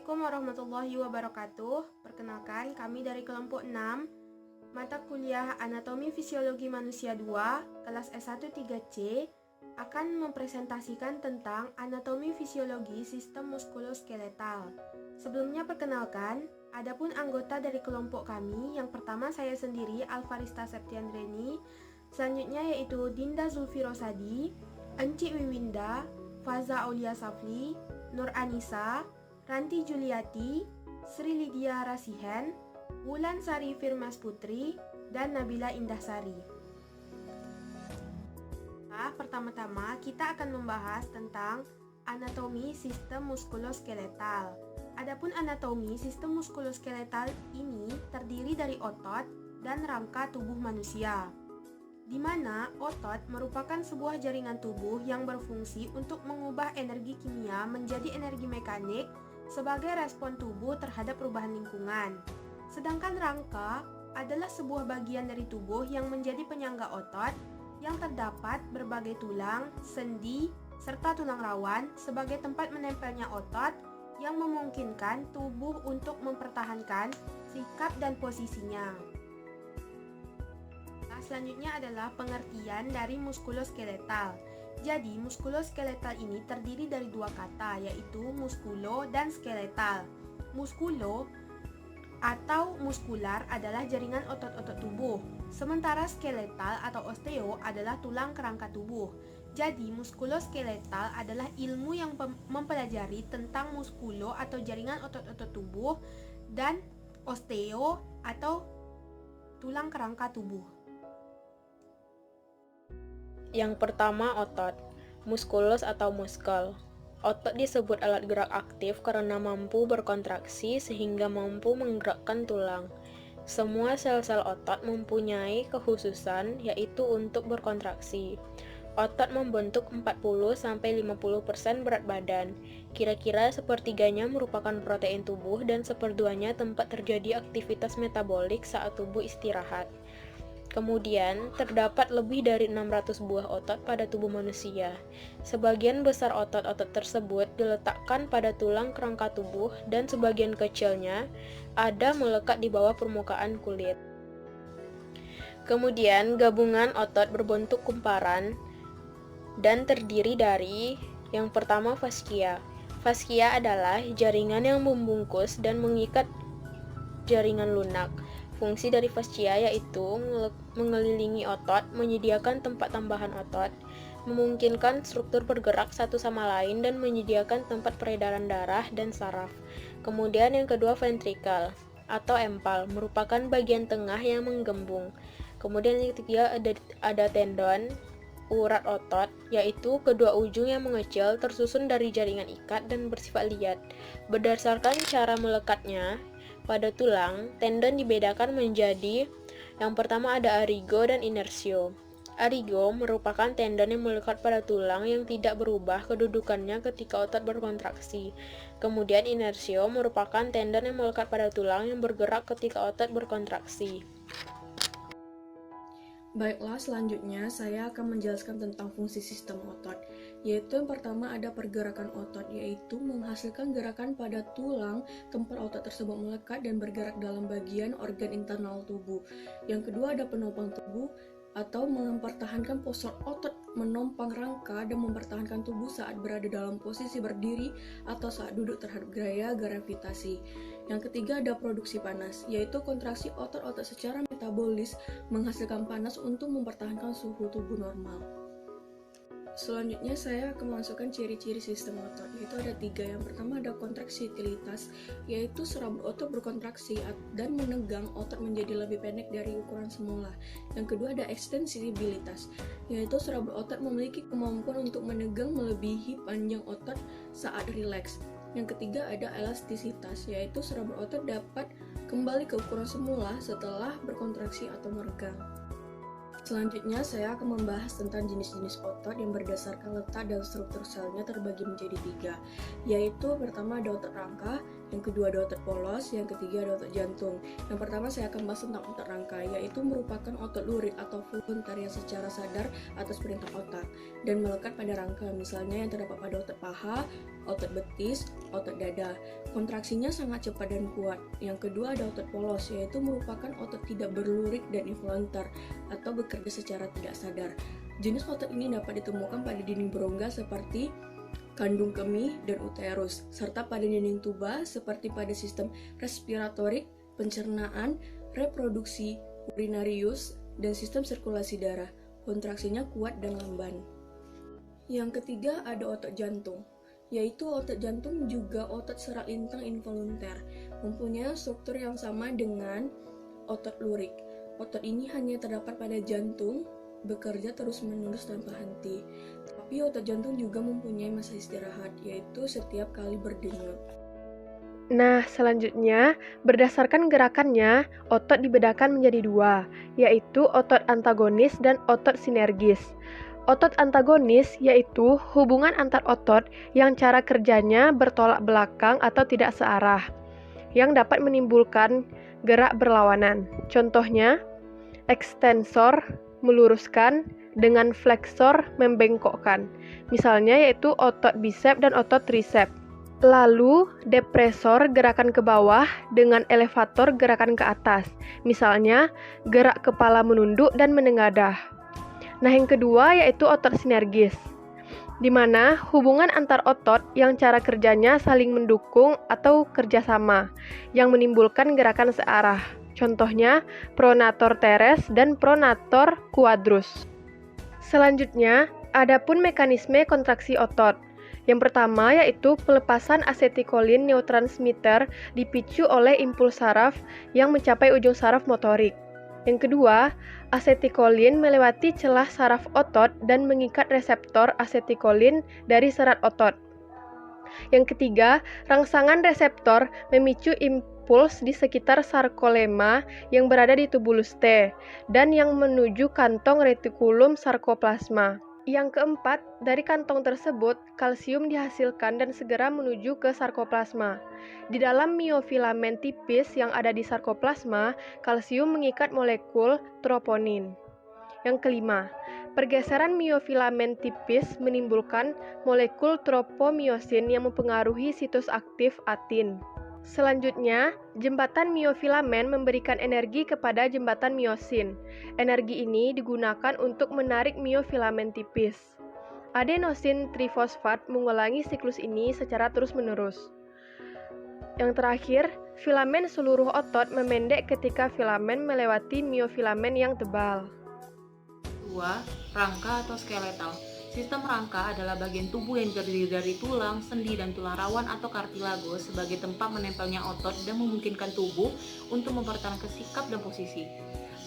Assalamualaikum warahmatullahi wabarakatuh. Perkenalkan, kami dari kelompok 6, mata kuliah Anatomi Fisiologi Manusia 2, kelas S1 3C, akan mempresentasikan tentang anatomi fisiologi sistem muskuloskeletal. Sebelumnya perkenalkan, adapun anggota dari kelompok kami, yang pertama saya sendiri, Alfarista Septiandreni, selanjutnya yaitu Dinda Zulfi Rosadi, Enci Wiwinda, Faza Aulia Safli, Nur Anissa, Ranti Juliati, Sri Lydia Rasihen, Wulan Sari Firmas Putri, dan Nabila Indahsari. Pertama-tama kita akan membahas tentang anatomi sistem muskuloskeletal. Adapun anatomi sistem muskuloskeletal ini terdiri dari otot dan rangka tubuh manusia, di mana otot merupakan sebuah jaringan tubuh yang berfungsi untuk mengubah energi kimia menjadi energi mekanik sebagai respon tubuh terhadap perubahan lingkungan. Sedangkan rangka adalah sebuah bagian dari tubuh yang menjadi penyangga otot yang terdapat berbagai tulang, sendi, serta tulang rawan sebagai tempat menempelnya otot yang memungkinkan tubuh untuk mempertahankan sikap dan posisinya. Selanjutnya adalah pengertian dari muskuloskeletal. Jadi, muskuloskeletal ini terdiri dari dua kata, yaitu muskulo dan skeletal. Muskulo atau muskular adalah jaringan otot-otot tubuh, sementara skeletal atau osteo adalah tulang kerangka tubuh. Jadi, muskuloskeletal adalah ilmu yang mempelajari tentang muskulo atau jaringan otot-otot tubuh dan osteo atau tulang kerangka tubuh. Yang pertama, otot. Muskulus atau muskel. Otot disebut alat gerak aktif karena mampu berkontraksi sehingga mampu menggerakkan tulang. Semua sel-sel otot mempunyai kekhususan, yaitu untuk berkontraksi. Otot membentuk 40-50% berat badan. Kira-kira sepertiganya merupakan protein tubuh dan seperduanya tempat terjadi aktivitas metabolik saat tubuh istirahat. Kemudian, terdapat lebih dari 600 buah otot pada tubuh manusia. Sebagian besar otot-otot tersebut diletakkan pada tulang kerangka tubuh dan sebagian kecilnya ada melekat di bawah permukaan kulit. Kemudian, gabungan otot berbentuk kumparan dan terdiri dari yang pertama fascia. Fascia adalah jaringan yang membungkus dan mengikat jaringan lunak. Fungsi dari fascia yaitu mengelilingi otot, menyediakan tempat tambahan otot, memungkinkan struktur bergerak satu sama lain, dan menyediakan tempat peredaran darah dan saraf. Kemudian yang kedua ventrikel atau empal, merupakan bagian tengah yang menggembung. Kemudian yang ketiga ada tendon, urat otot, yaitu kedua ujung yang mengecil tersusun dari jaringan ikat dan bersifat liat. Berdasarkan cara melekatnya pada tulang, tendon dibedakan menjadi yang pertama ada arigo dan inersio. Arigo merupakan tendon yang melekat pada tulang yang tidak berubah kedudukannya ketika otot berkontraksi. Kemudian inersio merupakan tendon yang melekat pada tulang yang bergerak ketika otot berkontraksi. Baiklah, selanjutnya saya akan menjelaskan tentang fungsi sistem otot, yaitu yang pertama ada pergerakan otot, yaitu menghasilkan gerakan pada tulang tempat otot tersebut melekat dan bergerak dalam bagian organ internal tubuh. Yang kedua ada penopang tubuh atau mempertahankan postur otot menompang rangka dan mempertahankan tubuh saat berada dalam posisi berdiri atau saat duduk terhadap gaya gravitasi. Yang ketiga ada produksi panas, yaitu kontraksi otot-otot secara metabolis menghasilkan panas untuk mempertahankan suhu tubuh normal. Selanjutnya saya akan memasukkan ciri-ciri sistem otot, yaitu ada 3. Yang pertama ada kontraksitilitas, yaitu serabut otot berkontraksi dan menegang otot menjadi lebih pendek dari ukuran semula. Yang kedua ada ekstensibilitas, yaitu serabut otot memiliki kemampuan untuk menegang melebihi panjang otot saat rileks. Yang ketiga ada elastisitas, yaitu serabut otot dapat kembali ke ukuran semula setelah berkontraksi atau meregang. Selanjutnya saya akan membahas tentang jenis-jenis otot yang berdasarkan letak dan struktur selnya terbagi menjadi 3, yaitu pertama ada otot rangka, yang kedua ada otot polos, yang ketiga ada otot jantung. Yang pertama saya akan bahas tentang otot rangka, yaitu merupakan otot lurik atau voluntar yang secara sadar atas perintah otak dan melekat pada rangka, misalnya yang terdapat pada otot paha, otot betis, otot dada. Kontraksinya sangat cepat dan kuat. Yang kedua ada otot polos, yaitu merupakan otot tidak berlurik dan involuntar atau bekerja secara tidak sadar. Jenis otot ini dapat ditemukan pada dinding berongga seperti kandung kemih dan uterus, serta pada dinding tuba seperti pada sistem respiratorik, pencernaan, reproduksi, urinarius, dan sistem sirkulasi darah. Kontraksinya kuat dan lamban. Yang ketiga ada otot jantung, yaitu otot jantung juga otot serat lintang involunter, mempunyai struktur yang sama dengan otot lurik. Otot ini hanya terdapat pada jantung, bekerja terus-menerus tanpa henti. Tapi otot jantung juga mempunyai masa istirahat, yaitu setiap kali berdenyut. Nah, selanjutnya, berdasarkan gerakannya, otot dibedakan menjadi dua, yaitu otot antagonis dan otot sinergis. Otot antagonis yaitu hubungan antar otot yang cara kerjanya bertolak belakang atau tidak searah, yang dapat menimbulkan gerak berlawanan. Contohnya, ekstensor meluruskan dengan fleksor membengkokkan. Misalnya yaitu otot bisep dan otot trisep. Lalu, depresor gerakan ke bawah dengan elevator gerakan ke atas. Misalnya, gerak kepala menunduk dan menengadah. Nah, yang kedua yaitu otot sinergis, di mana hubungan antar otot yang cara kerjanya saling mendukung atau kerjasama, yang menimbulkan gerakan searah. Contohnya, pronator teres dan pronator quadrus. Selanjutnya, adapun mekanisme kontraksi otot. Yang pertama yaitu pelepasan asetilkolin neurotransmitter dipicu oleh impuls saraf yang mencapai ujung saraf motorik. Yang kedua, asetilkolin melewati celah saraf otot dan mengikat reseptor asetilkolin dari serat otot. Yang ketiga, rangsangan reseptor memicu impuls di sekitar sarkolema yang berada di tubulus T dan yang menuju kantong retikulum sarkoplasma. Yang keempat, dari kantong tersebut, kalsium dihasilkan dan segera menuju ke sarkoplasma. Di dalam miofilamen tipis yang ada di sarkoplasma, kalsium mengikat molekul troponin. Yang kelima, pergeseran miofilamen tipis menimbulkan molekul tropomyosin yang mempengaruhi situs aktif atin. Selanjutnya, jembatan miofilamen memberikan energi kepada jembatan miosin. Energi ini digunakan untuk menarik miofilamen tipis. Adenosin trifosfat mengulangi siklus ini secara terus-menerus. Yang terakhir, filamen seluruh otot memendek ketika filamen melewati miofilamen yang tebal. 2. Rangka atau skeletal. Sistem rangka adalah bagian tubuh yang terdiri dari tulang, sendi, dan tulang rawan atau kartilago sebagai tempat menempelnya otot dan memungkinkan tubuh untuk mempertahankan sikap dan posisi.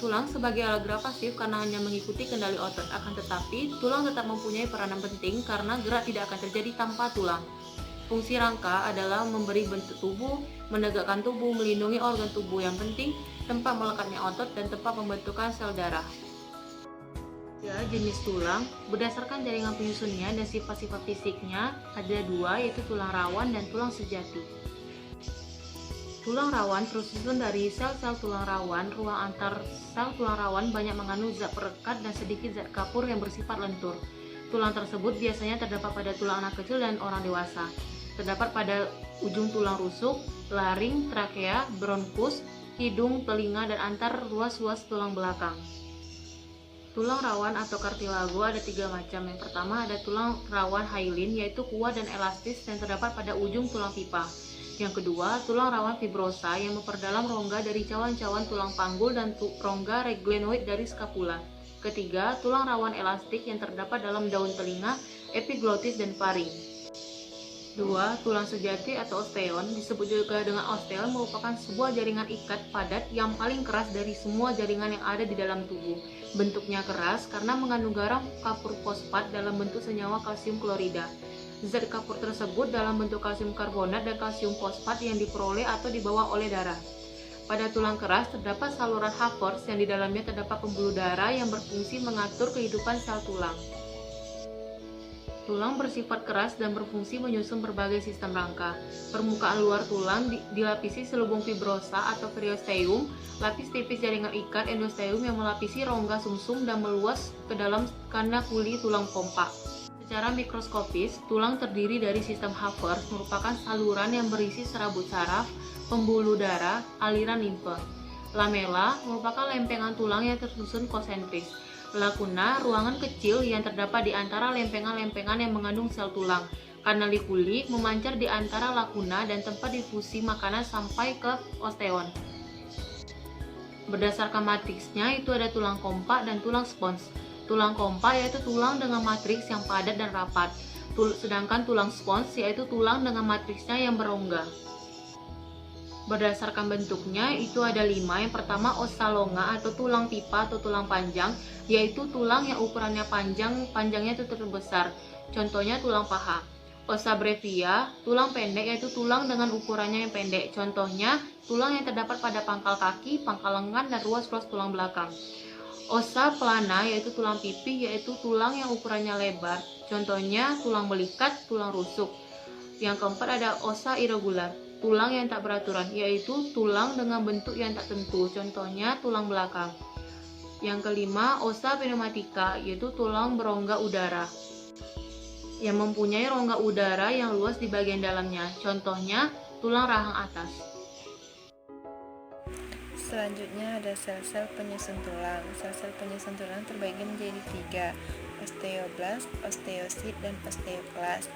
Tulang sebagai alat gerak pasif karena hanya mengikuti kendali otot, akan tetapi tulang tetap mempunyai peranan penting karena gerak tidak akan terjadi tanpa tulang. Fungsi rangka adalah memberi bentuk tubuh, menegakkan tubuh, melindungi organ tubuh yang penting, tempat melekatnya otot, dan tempat pembentukan sel darah. Ya, jenis tulang berdasarkan jaringan penyusunnya dan sifat-sifat fisiknya ada dua, yaitu tulang rawan dan tulang sejati. Tulang rawan tersusun dari sel-sel tulang rawan. Ruang antar sel tulang rawan banyak mengandung zat perekat dan sedikit zat kapur yang bersifat lentur. Tulang tersebut biasanya terdapat pada tulang anak kecil dan orang dewasa. Terdapat pada ujung tulang rusuk, laring, trakea, bronkus, hidung, telinga, dan antar ruas-ruas tulang belakang. Tulang rawan atau kartilago ada 3 macam. Yang pertama ada tulang rawan hyaline, yaitu kuat dan elastis dan terdapat pada ujung tulang pipa. Yang kedua, tulang rawan fibrosa yang memperdalam rongga dari cawan-cawan tulang panggul dan rongga glenoid dari skapula. Ketiga, tulang rawan elastik yang terdapat dalam daun telinga, epiglotis, dan faring. 2. Tulang sejati atau osteon, disebut juga dengan osteon, merupakan sebuah jaringan ikat padat yang paling keras dari semua jaringan yang ada di dalam tubuh. Bentuknya keras karena mengandung garam kapur fosfat dalam bentuk senyawa kalsium klorida. Zat kapur tersebut dalam bentuk kalsium karbonat dan kalsium fosfat yang diperoleh atau dibawa oleh darah. Pada tulang keras terdapat saluran Havers yang di dalamnya terdapat pembuluh darah yang berfungsi mengatur kehidupan sel tulang. Tulang bersifat keras dan berfungsi menyusun berbagai sistem rangka. Permukaan luar tulang dilapisi selubung fibrosa atau periosteum, lapis tipis jaringan ikat endosteum yang melapisi rongga sumsum dan meluas ke dalam kanakuli tulang pompa. Secara mikroskopis, tulang terdiri dari sistem Havers, merupakan saluran yang berisi serabut saraf, pembuluh darah, aliran limfe. Lamela merupakan lempengan tulang yang tersusun konsentris. Lacuna, ruangan kecil yang terdapat di antara lempengan-lempengan yang mengandung sel tulang. Canaliculi memancar di antara lacuna dan tempat difusi makanan sampai ke osteon. Berdasarkan matriksnya, itu ada tulang kompak dan tulang spons. Tulang kompak yaitu tulang dengan matriks yang padat dan rapat, sedangkan tulang spons yaitu tulang dengan matriksnya yang berongga. Berdasarkan bentuknya, itu ada 5. Yang pertama, ossa longa atau tulang pipa atau tulang panjang, yaitu tulang yang ukurannya panjangnya itu terbesar. Contohnya tulang paha. Ossa brevia, tulang pendek, yaitu tulang dengan ukurannya yang pendek. Contohnya, tulang yang terdapat pada pangkal kaki, pangkal lengan, dan ruas-ruas tulang belakang. Ossa plana, yaitu tulang pipi, yaitu tulang yang ukurannya lebar. Contohnya, tulang belikat, tulang rusuk. Yang keempat ada ossa irregular, tulang yang tak beraturan, yaitu tulang dengan bentuk yang tak tentu. Contohnya, tulang belakang. Yang kelima, ossa pneumatica, yaitu tulang berongga udara, yang mempunyai rongga udara yang luas di bagian dalamnya. Contohnya, tulang rahang atas. Selanjutnya ada sel-sel penyusun tulang. Sel-sel penyusun tulang terbagi menjadi 3, osteoblast, osteosit, dan osteoklas.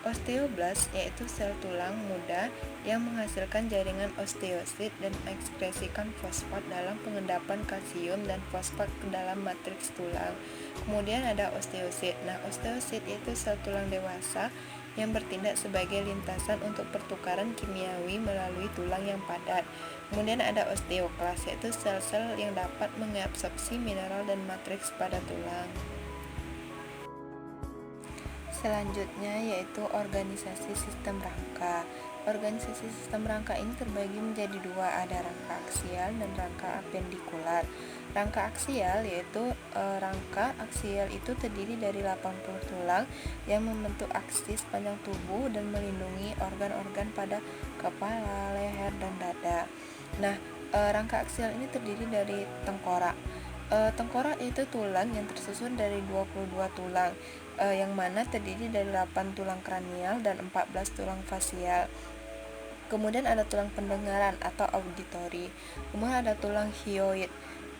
Osteoblast yaitu sel tulang muda yang menghasilkan jaringan osteosit dan mengekspresikan fosfat dalam pengendapan kalsium dan fosfat ke dalam matriks tulang. Kemudian ada osteosit. Nah, osteosit yaitu sel tulang dewasa yang bertindak sebagai lintasan untuk pertukaran kimiawi melalui tulang yang padat. Kemudian ada osteoklas, yaitu sel-sel yang dapat mengabsorpsi mineral dan matriks pada tulang. Selanjutnya yaitu organisasi sistem rangka. Organisasi sistem rangka ini terbagi menjadi 2, ada rangka aksial dan rangka apendikular. Rangka aksial yaitu rangka aksial itu terdiri dari 80 tulang yang membentuk aksi sepanjang tubuh dan melindungi organ-organ pada kepala, leher, dan dada. Nah, rangka aksial ini terdiri dari tengkorak. Tengkorak itu tulang yang tersusun dari 22 tulang, yang mana terdiri dari 8 tulang kranial dan 14 tulang fasial. Kemudian ada tulang pendengaran atau auditory. Kemudian ada tulang hyoid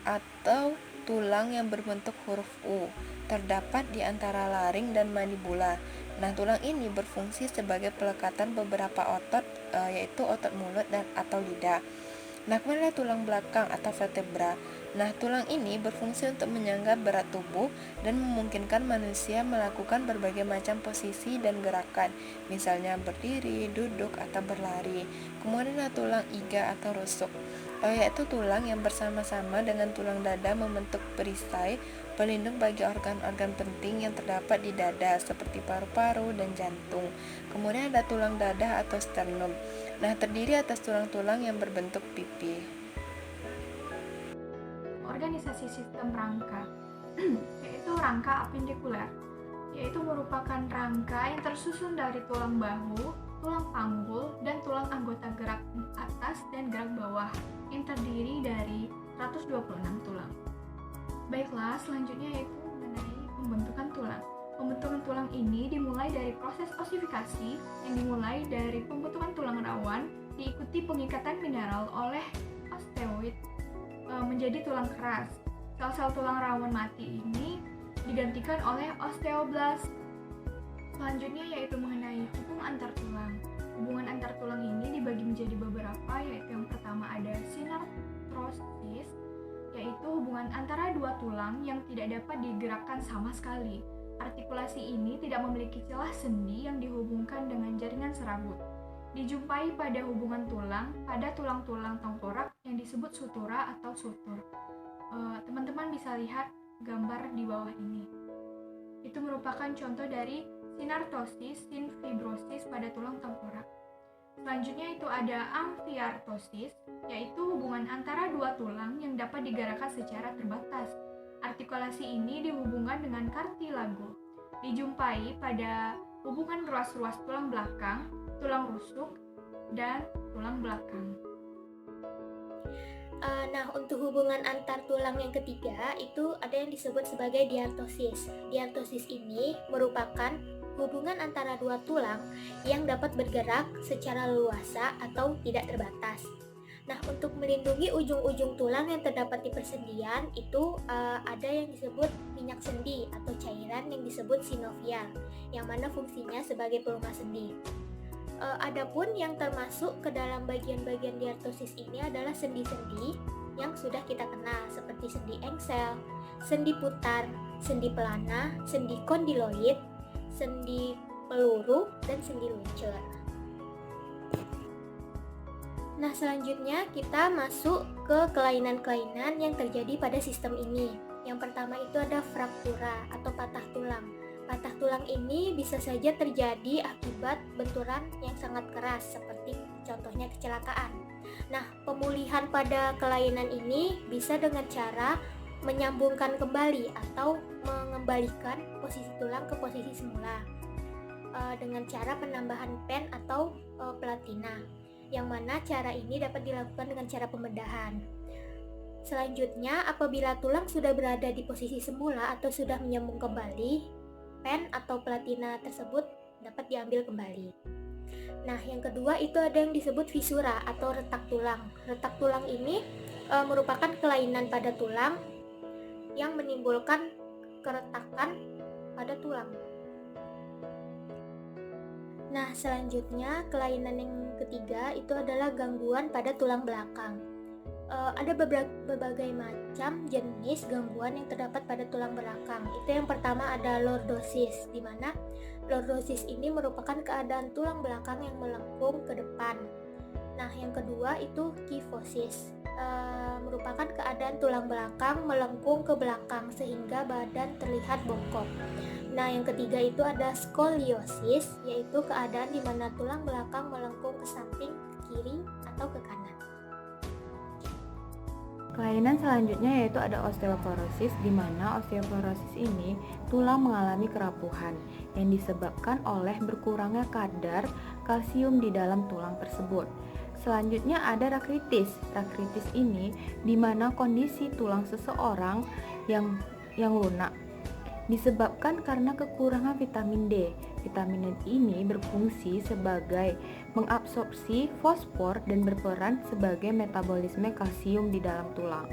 atau tulang yang berbentuk huruf U, terdapat di antara laring dan mandibula. Nah, tulang ini berfungsi sebagai pelekatan beberapa otot, yaitu otot mulut dan atau lidah. Nah, kemudian ada tulang belakang atau vertebra. Nah, tulang ini berfungsi untuk menyangga berat tubuh dan memungkinkan manusia melakukan berbagai macam posisi dan gerakan, misalnya berdiri, duduk, atau berlari. Kemudian ada tulang iga atau rusuk, yaitu tulang yang bersama-sama dengan tulang dada membentuk perisai pelindung bagi organ-organ penting yang terdapat di dada seperti paru-paru dan jantung. Kemudian ada tulang dada atau sternum. Nah, terdiri atas tulang-tulang yang berbentuk pipi. Organisasi sistem rangka yaitu rangka apendikuler, yaitu merupakan rangka yang tersusun dari tulang bahu, tulang panggul, dan tulang anggota gerak atas dan gerak bawah yang terdiri dari 126 tulang. Baiklah, selanjutnya yaitu mengenai pembentukan tulang. Pembentukan tulang ini dimulai dari proses osifikasi yang dimulai dari pembentukan tulang rawan, diikuti pengikatan mineral oleh osteoid menjadi tulang keras. Sel-sel tulang rawan mati ini digantikan oleh osteoblast. Selanjutnya yaitu mengenai hubungan antar tulang. Hubungan antar tulang ini dibagi menjadi beberapa, yaitu yang pertama ada synarthrosis, yaitu hubungan antara dua tulang yang tidak dapat digerakkan sama sekali. Artikulasi ini tidak memiliki celah sendi yang dihubungkan dengan jaringan serabut. Dijumpai pada hubungan tulang pada tulang-tulang tengkorak yang disebut sutura atau sutur. Teman-teman bisa lihat gambar di bawah ini. Itu merupakan contoh dari synarthrosis, synfibrosis pada tulang tengkorak. Selanjutnya itu ada amfiartosis, yaitu hubungan antara dua tulang yang dapat digerakkan secara terbatas. Artikulasi ini dihubungkan dengan kartilago. dijumpai pada hubungan ruas-ruas tulang belakang, tulang rusuk, dan tulang belakang. Nah, untuk hubungan antar tulang yang ketiga itu ada yang disebut sebagai diartosis. Diartosis ini merupakan hubungan antara dua tulang yang dapat bergerak secara leluasa atau tidak terbatas. Nah, untuk melindungi ujung-ujung tulang yang terdapat di persendian itu ada yang disebut minyak sendi atau cairan yang disebut sinovial, yang mana fungsinya sebagai pelumas sendi. Adapun yang termasuk ke dalam bagian-bagian diartosis ini adalah sendi-sendi yang sudah kita kenal seperti sendi engsel, sendi putar, sendi pelana, sendi kondiloid, sendi peluru, dan sendi luncur. Nah, selanjutnya kita masuk ke kelainan-kelainan yang terjadi pada sistem ini. Yang pertama itu ada fraktura atau patah tulang. Patah tulang ini bisa saja terjadi akibat benturan yang sangat keras seperti contohnya kecelakaan. Nah, pemulihan pada kelainan ini bisa dengan cara menyambungkan kembali atau mengembalikan posisi tulang ke posisi semula dengan cara penambahan pen atau platina, yang mana cara ini dapat dilakukan dengan cara pembedahan. Selanjutnya, apabila tulang sudah berada di posisi semula atau sudah menyambung kembali, pen atau platina tersebut dapat diambil kembali. Nah, yang kedua itu ada yang disebut fisura atau retak tulang. Retak tulang ini merupakan kelainan pada tulang yang menimbulkan keretakan pada tulang. Nah, selanjutnya kelainan yang ketiga itu adalah gangguan pada tulang belakang. Ada berbagai macam jenis gangguan yang terdapat pada tulang belakang. Itu yang pertama ada lordosis, di mana lordosis ini merupakan keadaan tulang belakang yang melengkung ke depan. Nah, yang kedua itu kifosis, merupakan keadaan tulang belakang melengkung ke belakang sehingga badan terlihat bongkok. Nah, yang ketiga itu ada skoliosis, yaitu keadaan di mana tulang belakang melengkung ke samping, ke kiri, atau ke kanan. Kelainan selanjutnya yaitu ada osteoporosis, di mana osteoporosis ini tulang mengalami kerapuhan yang disebabkan oleh berkurangnya kadar kalsium di dalam tulang tersebut. Selanjutnya ada rakritis. Rakritis ini di mana kondisi tulang seseorang yang lunak disebabkan karena kekurangan vitamin D. Vitamin D ini berfungsi sebagai mengabsorpsi fosfor dan berperan sebagai metabolisme kalsium di dalam tulang.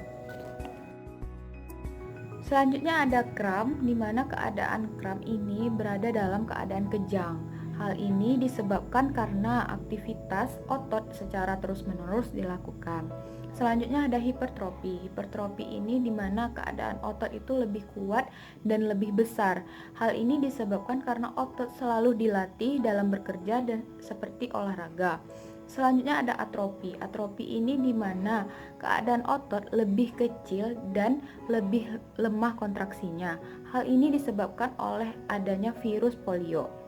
Selanjutnya ada kram, di mana keadaan kram ini berada dalam keadaan kejang. Hal ini disebabkan karena aktivitas otot secara terus-menerus dilakukan. Selanjutnya ada hipertrofi. Hipertrofi ini di mana keadaan otot itu lebih kuat dan lebih besar. Hal ini disebabkan karena otot selalu dilatih dalam bekerja dan seperti olahraga. Selanjutnya ada atrofi. Atrofi ini di mana keadaan otot lebih kecil dan lebih lemah kontraksinya. Hal ini disebabkan oleh adanya virus polio.